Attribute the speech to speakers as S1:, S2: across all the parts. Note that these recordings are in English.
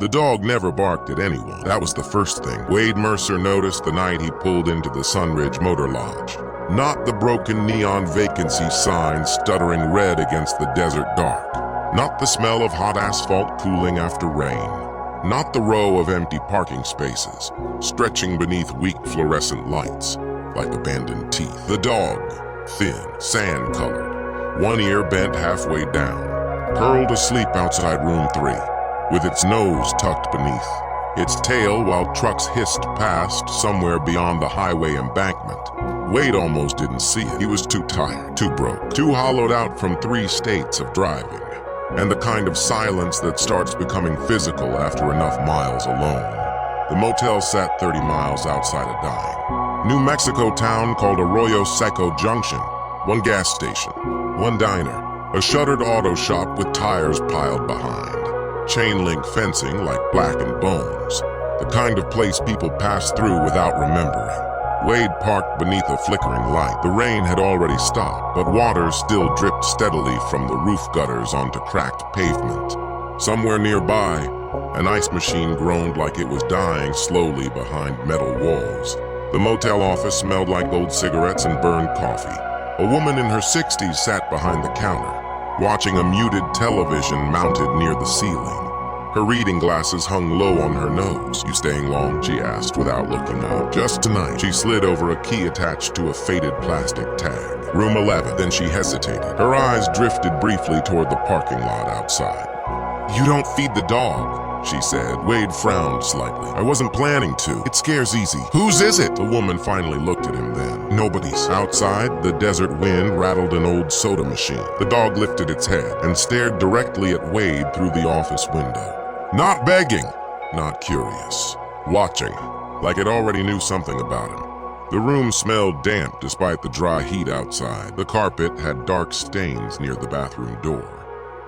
S1: The dog never barked at anyone. That was the first thing Wade Mercer noticed the night he pulled into the Sunridge Motor Lodge. Not the broken neon vacancy sign stuttering red against the desert dark. Not the smell of hot asphalt cooling after rain. Not the row of empty parking spaces, stretching beneath weak fluorescent lights, like abandoned teeth. The dog, thin, sand-colored, one ear bent halfway down, curled asleep outside room 3, with its nose tucked beneath, its tail while trucks hissed past somewhere beyond the highway embankment. Wade almost didn't see it. He was too tired, too broke, too hollowed out from 3 states of driving, and the kind of silence that starts becoming physical after enough miles alone. The motel sat 30 miles outside of dying. New Mexico town called Arroyo Seco Junction. One gas station, one diner, a shuttered auto shop with tires piled behind. Chain link fencing like blackened bones. The kind of place people pass through without remembering. Wade parked beneath a flickering light. The rain had already stopped, but water still dripped steadily from the roof gutters onto cracked pavement. Somewhere nearby, an ice machine groaned like it was dying slowly behind metal walls. The motel office smelled like old cigarettes and burned coffee. A woman in her 60s sat behind the counter, watching a muted television mounted near the ceiling. Her reading glasses hung low on her nose. "You staying long?" she asked without looking up. "Just tonight." She slid over a key attached to a faded plastic tag. "Room 11. Then she hesitated. Her eyes drifted briefly toward the parking lot outside. "You don't feed the dog," she said. Wade frowned slightly. "I wasn't planning to. It scares easy." "Whose is it?" The woman finally looked at him then. "Nobody's." Outside, the desert wind rattled an old soda machine. The dog lifted its head and stared directly at Wade through the office window. Not begging, not curious. Watching, like it already knew something about him. The room smelled damp despite the dry heat outside. The carpet had dark stains near the bathroom door.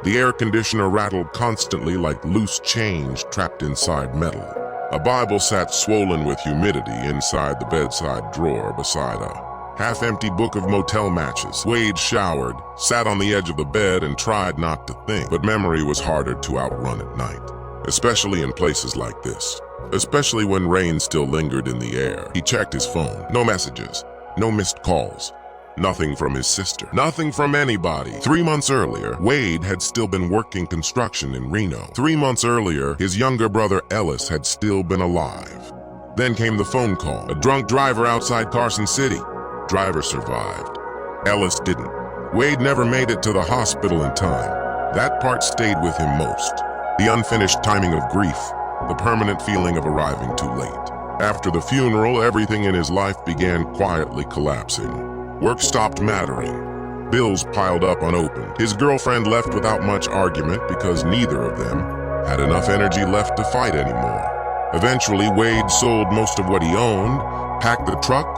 S1: The air conditioner rattled constantly like loose change trapped inside metal. A Bible sat swollen with humidity inside the bedside drawer beside a half-empty book of motel matches. Wade showered, sat on the edge of the bed and tried not to think, but memory was harder to outrun at night. Especially in places like this. Especially when rain still lingered in the air. He checked his phone. No messages. No missed calls. Nothing from his sister. Nothing from anybody. 3 months earlier, Wade had still been working construction in Reno. 3 months earlier, his younger brother Ellis had still been alive. Then came the phone call. A drunk driver outside Carson City. Driver survived. Ellis didn't. Wade never made it to the hospital in time. That part stayed with him most. The unfinished timing of grief, the permanent feeling of arriving too late. After the funeral, everything in his life began quietly collapsing. Work stopped mattering. Bills piled up unopened. His girlfriend left without much argument because neither of them had enough energy left to fight anymore. Eventually, Wade sold most of what he owned, packed the truck,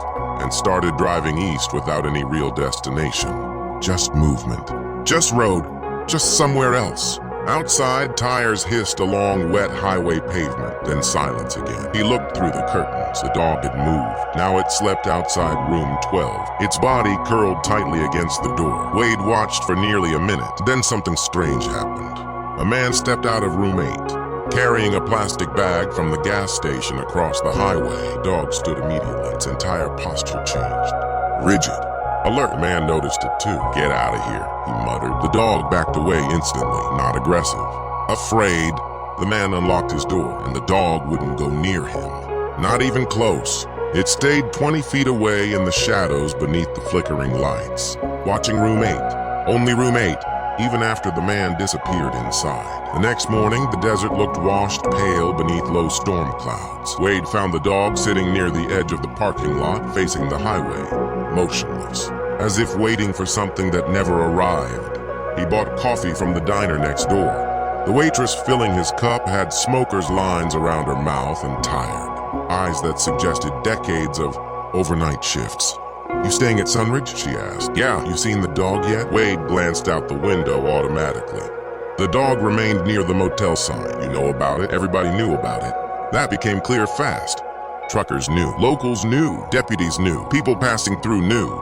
S1: and started driving east without any real destination. Just movement. Just road. Just somewhere else. Outside, tires hissed along wet highway pavement, then silence again. He looked through the curtains. The dog had moved. Now it slept outside room 12, its body curled tightly against the door. Wade watched for nearly a minute. Then something strange happened. A man stepped out of room 8, carrying a plastic bag from the gas station across the highway. The dog stood immediately. Its entire posture changed. Rigid. Alert. The man noticed it too. "Get out of here," he muttered. The dog backed away instantly, not aggressive. Afraid, the man unlocked his door, and the dog wouldn't go near him. Not even close. It stayed 20 feet away in the shadows beneath the flickering lights, watching room 8. Only room 8, even after the man disappeared inside. The next morning, the desert looked washed pale beneath low storm clouds. Wade found the dog sitting near the edge of the parking lot, facing the highway, motionless, as if waiting for something that never arrived. He bought coffee from the diner next door. The waitress filling his cup had smoker's lines around her mouth and tired, eyes that suggested decades of overnight shifts. "You staying at Sunridge?" she asked. "Yeah." "You seen the dog yet?" Wade glanced out the window automatically. The dog remained near the motel sign. "You know about it?" Everybody knew about it. That became clear fast. Truckers knew. Locals knew. Deputies knew. People passing through knew.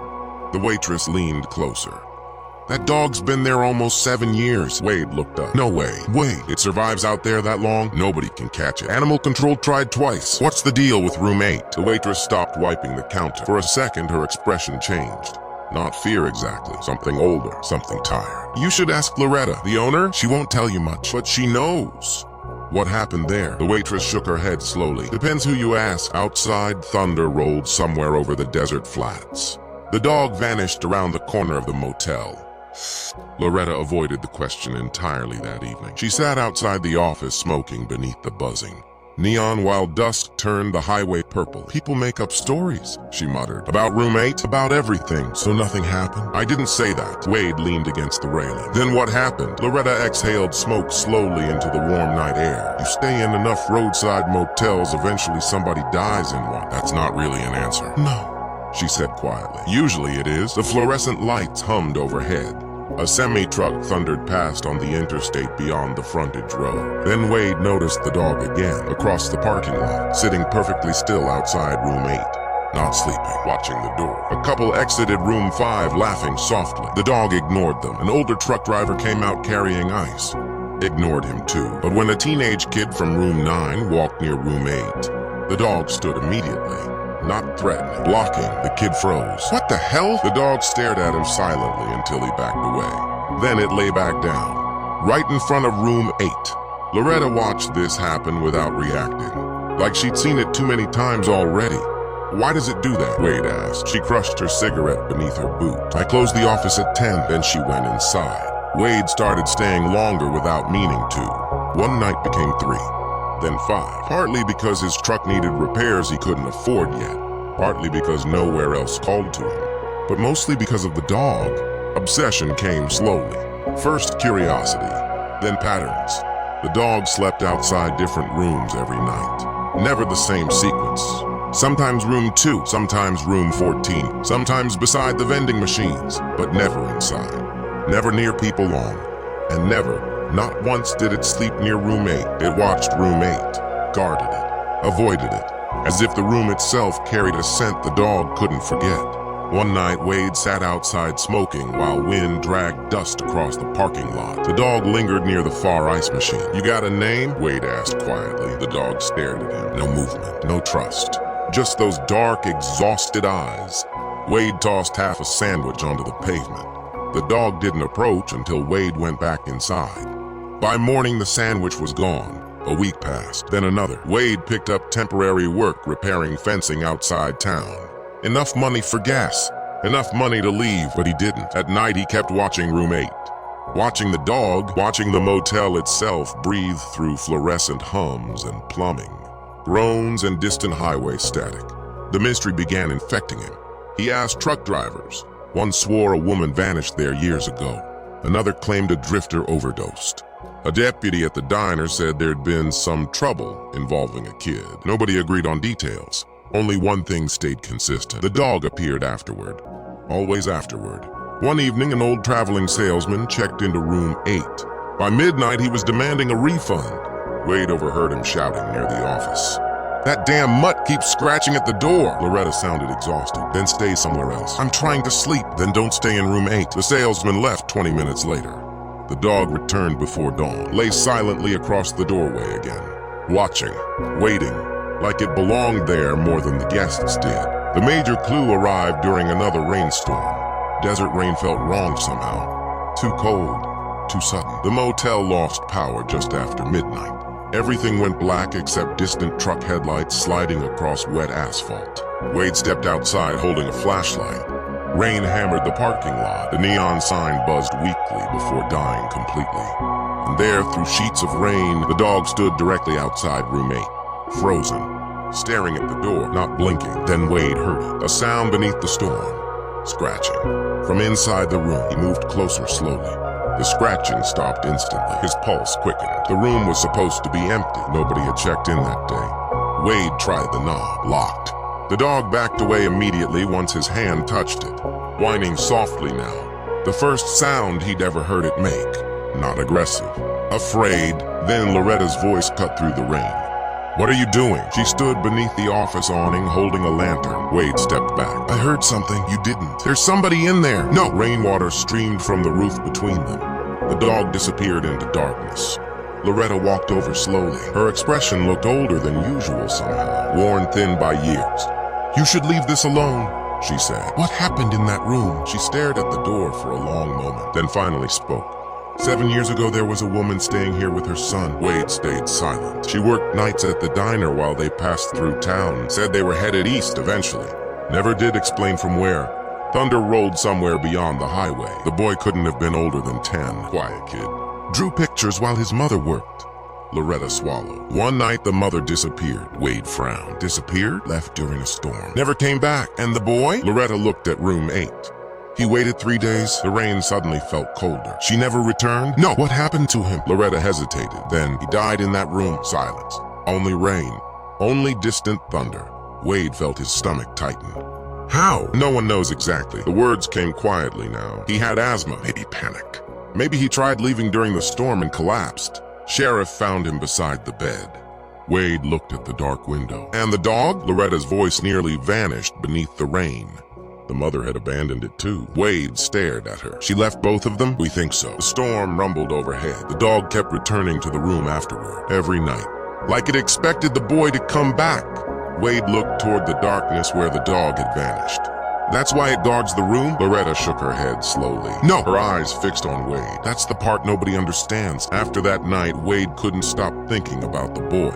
S1: The waitress leaned closer. That dog's been there almost 7 years. Wade looked up. No way. Wade, it survives out there that long? Nobody can catch it. Animal control tried twice. What's the deal with room 8? The waitress stopped wiping the counter. For a second, her expression changed. Not fear exactly. Something older. Something tired. You should ask Loretta, the owner. She won't tell you much, but she knows. What happened there? The waitress shook her head slowly. Depends who you ask. Outside, thunder rolled somewhere over the desert flats. The dog vanished around the corner of the motel. Loretta avoided the question entirely that evening. She sat outside the office smoking beneath the buzzing neon while dusk turned the highway purple. People make up stories, she muttered. About room 8? About everything, so nothing happened? I didn't say that. Wade leaned against the railing. Then what happened? Loretta exhaled smoke slowly into the warm night air. You stay in enough roadside motels, eventually somebody dies in one. That's not really an answer. No, she said quietly. Usually it is. The fluorescent lights hummed overhead. A semi-truck thundered past on the interstate beyond the frontage road. Then Wade noticed the dog again, across the parking lot, sitting perfectly still outside room 8. Not sleeping, watching the door. A couple exited room 5, laughing softly. The dog ignored them. An older truck driver came out carrying ice. Ignored him too. But when a teenage kid from room 9 walked near room 8, the dog stood immediately. Not threatening, blocking. The kid froze. What the hell? The dog stared at him silently until he backed away. Then it lay back down, right in front of room 8. Loretta watched this happen without reacting, like she'd seen it too many times already. Why does it do that? Wade asked. She crushed her cigarette beneath her boot. I closed the office at 10, then she went inside. Wade started staying longer without meaning to. One night became 3. Then 5. Partly because his truck needed repairs he couldn't afford yet. Partly because nowhere else called to him. But mostly because of the dog. Obsession came slowly. First curiosity, then patterns. The dog slept outside different rooms every night. Never the same sequence. Sometimes room 2, sometimes room 14, sometimes beside the vending machines, but never inside. Never near people long, and never, not once did it sleep near room 8. It watched room 8, guarded it, avoided it, as if the room itself carried a scent the dog couldn't forget. One night, Wade sat outside smoking while wind dragged dust across the parking lot. The dog lingered near the far ice machine. You got a name? Wade asked quietly. The dog stared at him. No movement, no trust. Just those dark, exhausted eyes. Wade tossed half a sandwich onto the pavement. The dog didn't approach until Wade went back inside. By morning, the sandwich was gone. A week passed, then another. Wade picked up temporary work repairing fencing outside town. Enough money for gas, enough money to leave, but he didn't. At night, he kept watching room 8. Watching the dog, watching the motel itself breathe through fluorescent hums and plumbing. Groans and distant highway static. The mystery began infecting him. He asked truck drivers. One swore a woman vanished there years ago. Another claimed a drifter overdosed. A deputy at the diner said there'd been some trouble involving a kid. Nobody agreed on details. Only one thing stayed consistent. The dog appeared afterward. Always afterward. One evening, an old traveling salesman checked into room 8. By midnight, he was demanding a refund. Wade overheard him shouting near the office. That damn mutt keeps scratching at the door. Loretta sounded exhausted. Then stay somewhere else. I'm trying to sleep. Then don't stay in room 8. The salesman left 20 minutes later. The dog returned before dawn, lay silently across the doorway again, watching, waiting, like it belonged there more than the guests did. The major clue arrived during another rainstorm. Desert rain felt wrong somehow. Too cold, too sudden. The motel lost power just after midnight. Everything went black except distant truck headlights sliding across wet asphalt. Wade stepped outside holding a flashlight. Rain hammered the parking lot. The neon sign buzzed weakly before dying completely. And there, through sheets of rain, the dog stood directly outside room 8, frozen, staring at the door, not blinking. Then Wade heard it, a sound beneath the storm, scratching. From inside the room, he moved closer slowly. The scratching stopped instantly. His pulse quickened. The room was supposed to be empty. Nobody had checked in that day. Wade tried the knob, locked. The dog backed away immediately once his hand touched it, whining softly now. The first sound he'd ever heard it make. Not aggressive. Afraid. Then Loretta's voice cut through the rain. What are you doing? She stood beneath the office awning holding a lantern. Wade stepped back. I heard something. You didn't. There's somebody in there. No! Rainwater streamed from the roof between them. The dog disappeared into darkness. Loretta walked over slowly. Her expression looked older than usual somehow, worn thin by years. You should leave this alone, she said. What happened in that room? She stared at the door for a long moment, then finally spoke. 7 years ago, there was a woman staying here with her son. Wade stayed silent. She worked nights at the diner while they passed through town and said they were headed east eventually. Never did explain from where. Thunder rolled somewhere beyond the highway. The boy couldn't have been older than 10. Quiet kid. Drew pictures while his mother worked. Loretta swallowed. One night, the mother disappeared. Wade frowned. Disappeared? Left during a storm. Never came back. And the boy? Loretta looked at room 8. He waited 3 days. The rain suddenly felt colder. She never returned? No. What happened to him? Loretta hesitated. Then he died in that room. Silence. Only rain. Only distant thunder. Wade felt his stomach tighten. How? No one knows exactly. The words came quietly now. He had asthma. Maybe panic. Maybe he tried leaving during the storm and collapsed. Sheriff found him beside the bed. Wade looked at the dark window. And the dog? Loretta's voice nearly vanished beneath the rain. The mother had abandoned it too. Wade stared at her. She left both of them? We think so. The storm rumbled overhead. The dog kept returning to the room afterward, every night. Like it expected the boy to come back. Wade looked toward the darkness where the dog had vanished. That's why it guards the room? Loretta shook her head slowly. No! Her eyes fixed on Wade. That's the part nobody understands. After that night, Wade couldn't stop thinking about the boy.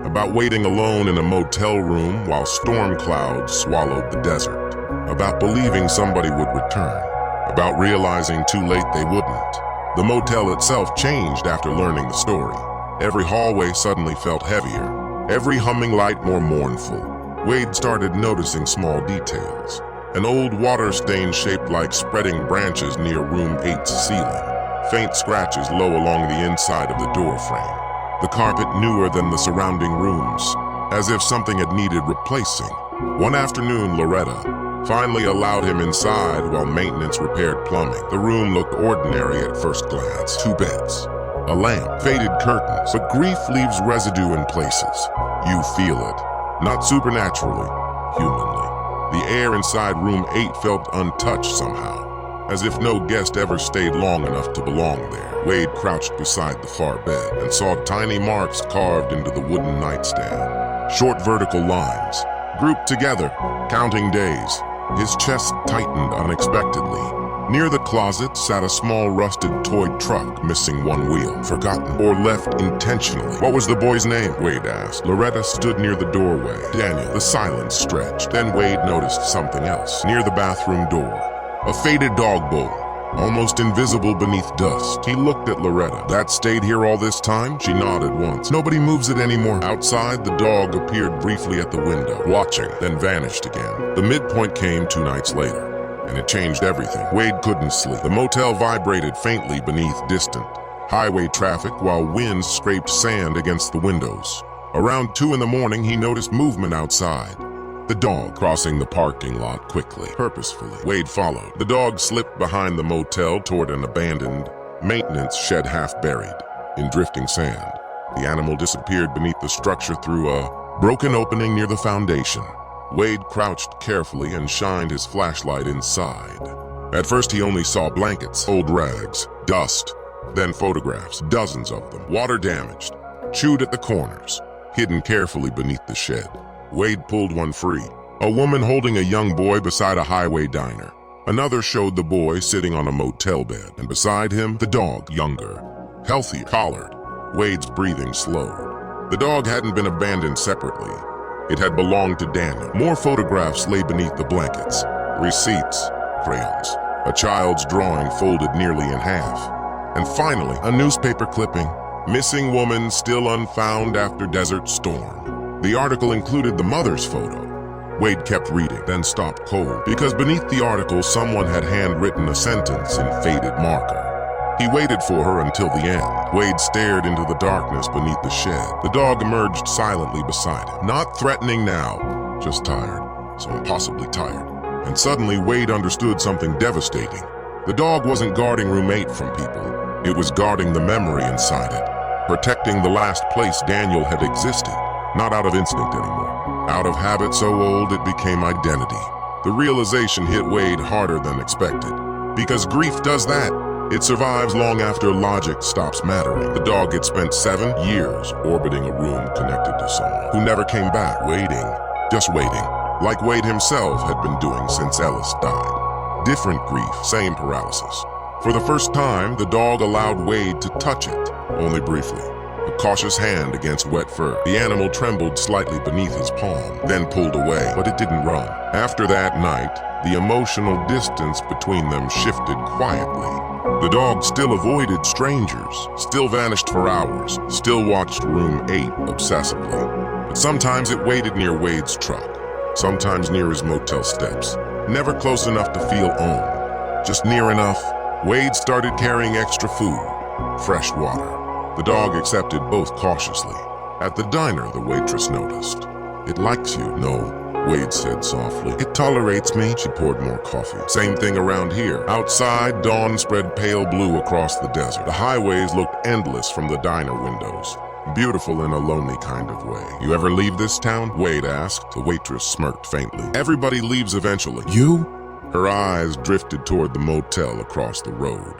S1: About waiting alone in a motel room while storm clouds swallowed the desert. About believing somebody would return. About realizing too late they wouldn't. The motel itself changed after learning the story. Every hallway suddenly felt heavier. Every humming light more mournful. Wade started noticing small details. An old water stain shaped like spreading branches near room 8's ceiling. Faint scratches low along the inside of the door frame. The carpet newer than the surrounding rooms, as if something had needed replacing. One afternoon, Loretta finally allowed him inside while maintenance repaired plumbing. The room looked ordinary at first glance. 2 beds, a lamp, faded curtains, but grief leaves residue in places. You feel it, not supernaturally, humanly. The air inside room 8 felt untouched somehow, as if no guest ever stayed long enough to belong there. Wade crouched beside the far bed and saw tiny marks carved into the wooden nightstand. Short vertical lines, grouped together, counting days. His chest tightened unexpectedly. Near the closet sat a small rusted toy truck missing one wheel, forgotten or left intentionally. What was the boy's name? Wade asked. Loretta stood near the doorway. Daniel. The silence stretched. Then Wade noticed something else. Near the bathroom door, a faded dog bowl, almost invisible beneath dust. He looked at Loretta. That stayed here all this time? She nodded once. Nobody moves it anymore. Outside, the dog appeared briefly at the window, watching, then vanished again. The midpoint came 2 nights later, and it changed everything. Wade couldn't sleep. The motel vibrated faintly beneath distant highway traffic while winds scraped sand against the windows. Around 2 in the morning, he noticed movement outside. The dog crossing the parking lot quickly, purposefully. Wade followed. The dog slipped behind the motel toward an abandoned maintenance shed half buried in drifting sand. The animal disappeared beneath the structure through a broken opening near the foundation. Wade crouched carefully and shined his flashlight inside. At first he only saw blankets, old rags, dust, then photographs, dozens of them, water damaged, chewed at the corners, hidden carefully beneath the shed. Wade pulled one free. A woman holding a young boy beside a highway diner. Another showed the boy sitting on a motel bed, and beside him, the dog, younger, healthier, collared. Wade's breathing slowed. The dog hadn't been abandoned separately. It had belonged to Daniel. More photographs lay beneath the blankets. Receipts, crayons, a child's drawing folded nearly in half. And finally, a newspaper clipping. Missing woman still unfound after desert storm. The article included the mother's photo. Wade kept reading, then stopped cold, because beneath the article someone had handwritten a sentence in faded marker. He waited for her until the end. Wade stared into the darkness beneath the shed. The dog emerged silently beside him. Not threatening now, just tired, so impossibly tired. And suddenly Wade understood something devastating. The dog wasn't guarding room 8 from people. It was guarding the memory inside it, protecting the last place Daniel had existed. Not out of instinct anymore. Out of habit so old it became identity. The realization hit Wade harder than expected. Because grief does that. It survives long after logic stops mattering. The dog had spent 7 years orbiting a room connected to someone who never came back, waiting, just waiting, like Wade himself had been doing since Ellis died. Different grief, same paralysis. For the first time, the dog allowed Wade to touch it, only briefly. A cautious hand against wet fur. The animal trembled slightly beneath his palm, then pulled away, but it didn't run. After that night, the emotional distance between them shifted quietly. The dog still avoided strangers, still vanished for hours, still watched room 8 obsessively. But sometimes it waited near Wade's truck, sometimes near his motel steps. Never close enough to feel owned, just near enough. Wade started carrying extra food, fresh water. The dog accepted both cautiously. At the diner, the waitress noticed. "It likes you." "No," Wade said softly. "It tolerates me." She poured more coffee. "Same thing around here." Outside, dawn spread pale blue across the desert. The highways looked endless from the diner windows. Beautiful in a lonely kind of way. "You ever leave this town?" Wade asked. The waitress smirked faintly. "Everybody leaves eventually." "You?" Her eyes drifted toward the motel across the road.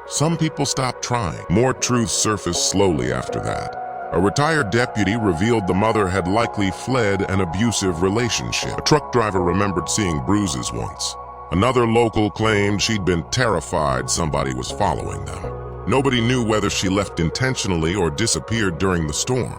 S1: "Some people stop trying." More truth surfaced slowly after that. A retired deputy revealed the mother had likely fled an abusive relationship. A truck driver remembered seeing bruises once. Another local claimed she'd been terrified somebody was following them. Nobody knew whether she left intentionally or disappeared during the storm.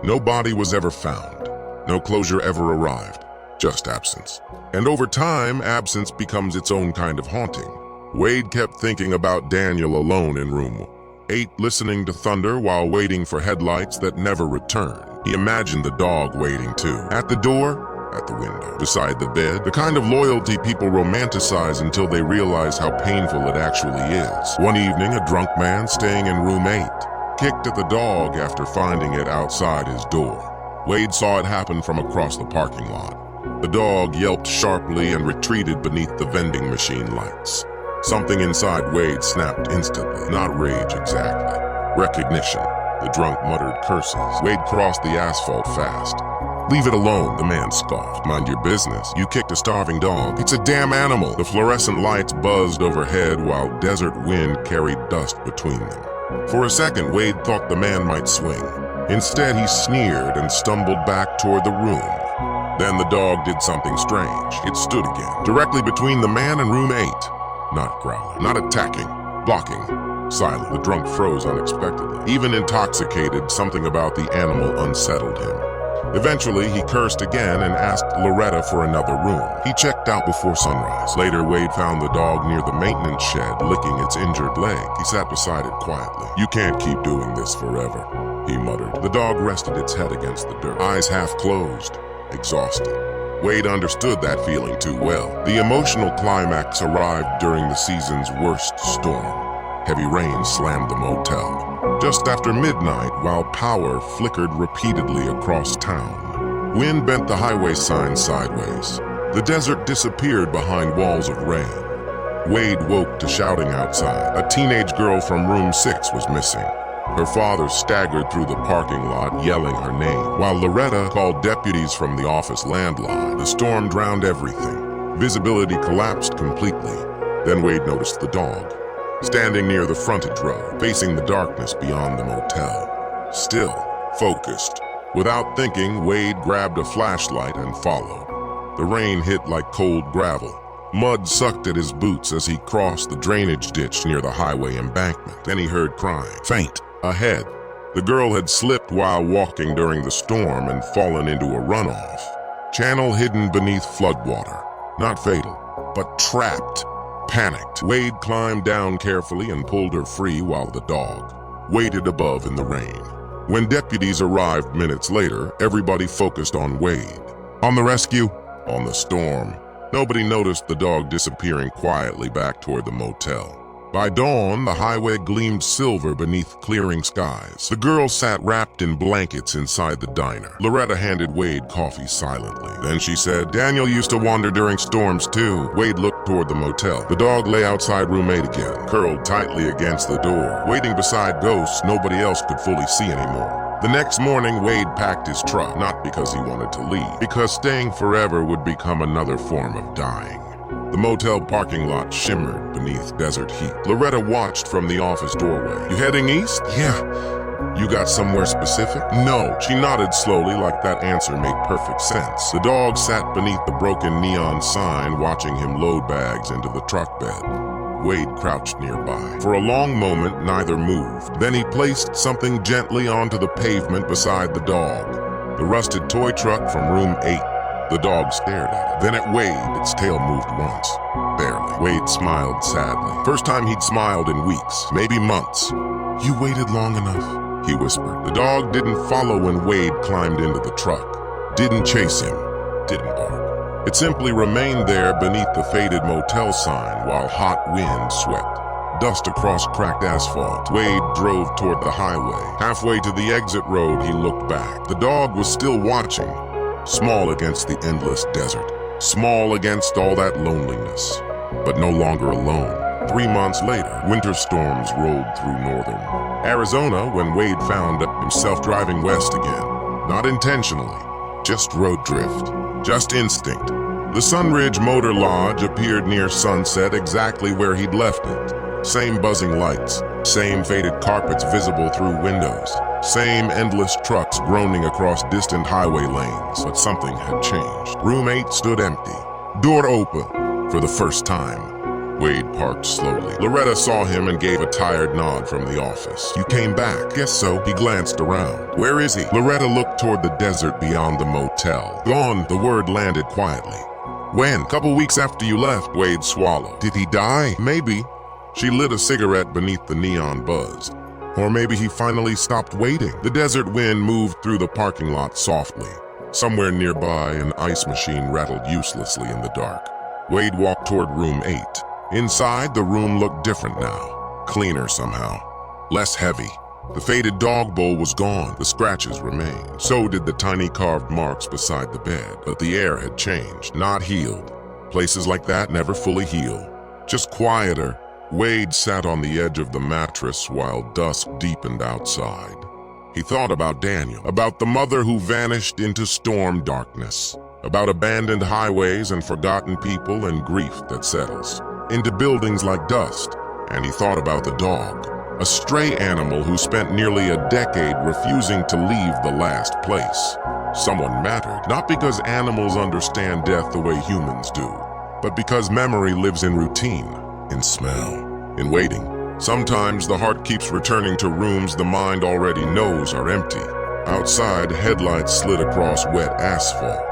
S1: No body was ever found. No closure ever arrived. Just absence. And over time, absence becomes its own kind of haunting. Wade kept thinking about Daniel alone in room 8, listening to thunder while waiting for headlights that never returned. He imagined the dog waiting too. At the door, at the window, beside the bed. The kind of loyalty people romanticize until they realize how painful it actually is. One evening, a drunk man staying in room 8 kicked at the dog after finding it outside his door. Wade saw it happen from across the parking lot. The dog yelped sharply and retreated beneath the vending machine lights. Something inside Wade snapped instantly. Not rage exactly. Recognition. The drunk muttered curses. Wade crossed the asphalt fast. "Leave it alone," the man scoffed. "Mind your business. You kicked a starving dog. It's a damn animal." The fluorescent lights buzzed overhead while desert wind carried dust between them. For a second, Wade thought the man might swing. Instead, he sneered and stumbled back toward the room. Then the dog did something strange. It stood again, directly between the man and room 8. Not growling, not attacking, blocking, silent. The drunk froze unexpectedly. Even intoxicated, something about the animal unsettled him. Eventually, he cursed again and asked Loretta for another room. He checked out before sunrise. Later, Wade found the dog near the maintenance shed, licking its injured leg. He sat beside it quietly. "You can't keep doing this forever," he muttered. The dog rested its head against the dirt, eyes half closed, exhausted. Wade understood that feeling too well. The emotional climax arrived during the season's worst storm. Heavy rain slammed the motel. Just after midnight, while power flickered repeatedly across town, wind bent the highway sign sideways. The desert disappeared behind walls of rain. Wade woke to shouting outside. A teenage girl from room 6 was missing. Her father staggered through the parking lot, yelling her name, while Loretta called deputies from the office landline. The storm drowned everything. Visibility collapsed completely. Then Wade noticed the dog, standing near the frontage road, facing the darkness beyond the motel. Still, focused. Without thinking, Wade grabbed a flashlight and followed. The rain hit like cold gravel. Mud sucked at his boots as he crossed the drainage ditch near the highway embankment. Then he heard crying. Faint. Ahead. The girl had slipped while walking during the storm and fallen into a runoff. Channel hidden beneath floodwater. Not fatal, but trapped. Panicked, Wade climbed down carefully and pulled her free while the dog waited above in the rain. When deputies arrived minutes later, everybody focused on Wade. On the rescue? On the storm. Nobody noticed the dog disappearing quietly back toward the motel. By dawn, the highway gleamed silver beneath clearing skies. The girl sat wrapped in blankets inside the diner. Loretta handed Wade coffee silently. Then she said, "Daniel used to wander during storms too." Wade looked toward the motel. The dog lay outside room 8 again, curled tightly against the door. Waiting beside ghosts nobody else could fully see anymore. The next morning, Wade packed his truck, not because he wanted to leave, because staying forever would become another form of dying. The motel parking lot shimmered beneath desert heat. Loretta watched from the office doorway. "You heading east?" "Yeah." "You got somewhere specific?" "No." She nodded slowly, like that answer made perfect sense. The dog sat beneath the broken neon sign, watching him load bags into the truck bed. Wade crouched nearby. For a long moment, neither moved. Then he placed something gently onto the pavement beside the dog. The rusted toy truck from room 8. The dog stared at it, then at Wade. Its tail moved once. Barely. Wade smiled sadly. First time he'd smiled in weeks, maybe months. "You waited long enough," he whispered. The dog didn't follow when Wade climbed into the truck. Didn't chase him. Didn't bark. It simply remained there beneath the faded motel sign while hot wind swept dust across cracked asphalt. Wade drove toward the highway. Halfway to the exit road, he looked back. The dog was still watching, small against the endless desert, small against all that loneliness, but no longer alone. 3 months later, winter storms rolled through northern Arizona when Wade found himself driving west again. Not intentionally, just road drift. Just instinct. The Sunridge Motor Lodge appeared near sunset, exactly where he'd left it. Same buzzing lights, same faded carpets visible through windows, same endless trucks groaning across distant highway lanes. But something had changed. Room 8 stood empty, door open. For the first time, Wade parked slowly. Loretta saw him and gave a tired nod from the office. "You came back?" "Guess so." He glanced around. "Where is he?" Loretta looked toward the desert beyond the motel. "Gone." The word landed quietly. "When?" "Couple weeks after you left." Wade swallowed. "Did he die?" "Maybe." She lit a cigarette beneath the neon buzz. Or maybe he finally stopped waiting. The desert wind moved through the parking lot softly. Somewhere nearby, an ice machine rattled uselessly in the dark. Wade walked toward room 8. Inside, the room looked different now. Cleaner somehow. Less heavy. The faded dog bowl was gone. The scratches remained. So did the tiny carved marks beside the bed. But the air had changed, not healed. Places like that never fully heal. Just quieter. Wade sat on the edge of the mattress while dusk deepened outside. He thought about Daniel, about the mother who vanished into storm darkness, about abandoned highways and forgotten people and grief that settles into buildings like dust. And he thought about the dog, a stray animal who spent nearly a decade refusing to leave the last place. Someone mattered, not because animals understand death the way humans do, but because memory lives in routine, in smell, in waiting. Sometimes the heart keeps returning to rooms the mind already knows are empty. Outside, headlights slid across wet asphalt.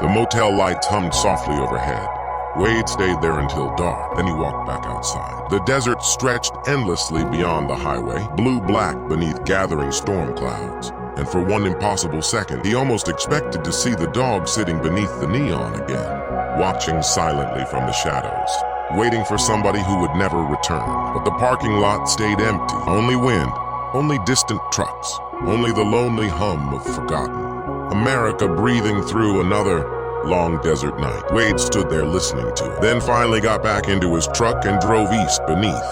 S1: The motel lights hummed softly overhead. Wade stayed there until dark, then he walked back outside. The desert stretched endlessly beyond the highway, blue-black beneath gathering storm clouds. And for one impossible second, he almost expected to see the dog sitting beneath the neon again, watching silently from the shadows, waiting for somebody who would never return. But the parking lot stayed empty. Only wind, only distant trucks, only the lonely hum of forgotten America breathing through another long desert night. Wade stood there listening to it, then finally got back into his truck and drove east beneath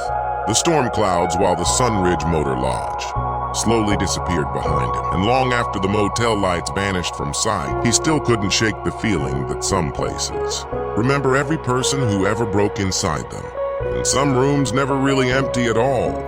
S1: the storm clouds while the Sunridge Motor Lodge slowly disappeared behind him. And long after the motel lights vanished from sight, he still couldn't shake the feeling that some places remember every person who ever broke inside them, and some rooms never really empty at all.